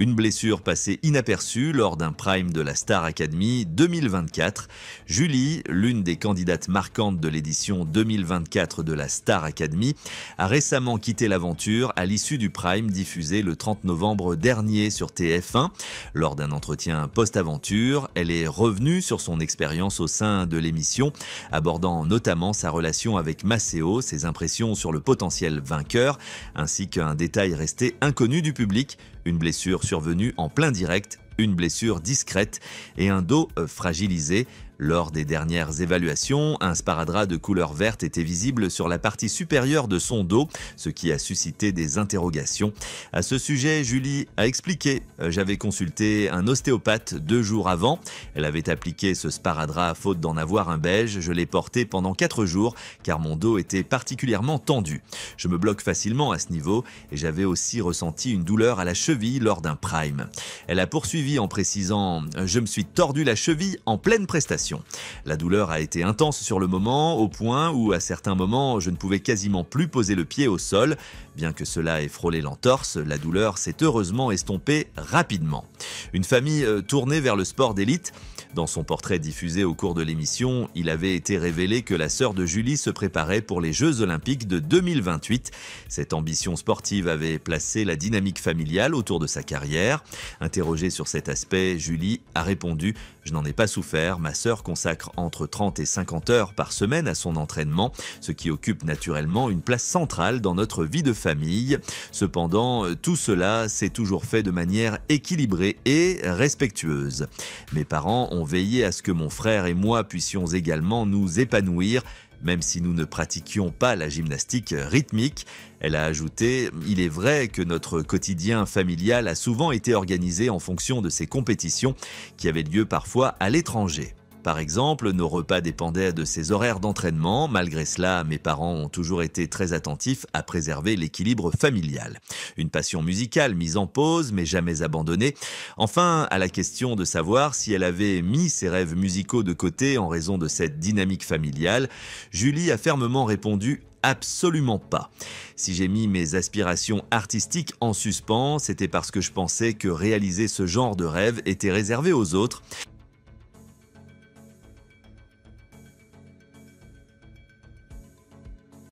Une blessure passée inaperçue lors d'un prime de la Star Academy 2024. Julie, l'une des candidates marquantes de l'édition 2024 de la Star Academy, a récemment quitté l'aventure à l'issue du prime diffusé le 30 novembre dernier sur TF1. Lors d'un entretien post-aventure, elle est revenue sur son expérience au sein de l'émission, abordant notamment sa relation avec Maceo, ses impressions sur le potentiel vainqueur, ainsi qu'un détail resté inconnu du public, une blessure survenue en plein direct, une blessure discrète et un dos fragilisé. Lors des dernières évaluations, un sparadrap de couleur verte était visible sur la partie supérieure de son dos, ce qui a suscité des interrogations. À ce sujet, Julie a expliqué « J'avais consulté un ostéopathe 2 jours avant. Elle avait appliqué ce sparadrap faute d'en avoir un beige. Je l'ai porté pendant 4 jours car mon dos était particulièrement tendu. Je me bloque facilement à ce niveau et j'avais aussi ressenti une douleur à la cheville lors d'un prime. » Elle a poursuivi en précisant « Je me suis tordu la cheville en pleine prestation. La douleur a été intense sur le moment, au point où à certains moments je ne pouvais quasiment plus poser le pied au sol. Bien que cela ait frôlé l'entorse, la douleur s'est heureusement estompée rapidement. » Une famille tournée vers le sport d'élite. Dans son portrait diffusé au cours de l'émission, il avait été révélé que la sœur de Julie se préparait pour les Jeux Olympiques de 2028. Cette ambition sportive avait placé la dynamique familiale autour de sa carrière. Interrogée sur cet aspect, Julie a répondu « Je n'en ai pas souffert, ma sœur consacre entre 30 et 50 heures par semaine à son entraînement, ce qui occupe naturellement une place centrale dans notre vie de famille. Cependant, tout cela s'est toujours fait de manière équilibrée et respectueuse. Mes parents ont veillé à ce que mon frère et moi puissions également nous épanouir, même si nous ne pratiquions pas la gymnastique rythmique. » Elle a ajouté « Il est vrai que notre quotidien familial a souvent été organisé en fonction de ces compétitions qui avaient lieu parfois à l'étranger. Par exemple, nos repas dépendaient de ces horaires d'entraînement. Malgré cela, mes parents ont toujours été très attentifs à préserver l'équilibre familial. Une passion musicale mise en pause, mais jamais abandonnée. » Enfin, à la question de savoir si elle avait mis ses rêves musicaux de côté en raison de cette dynamique familiale, Julie a fermement répondu « Absolument pas. Si j'ai mis mes aspirations artistiques en suspens, c'était parce que je pensais que réaliser ce genre de rêve était réservé aux autres.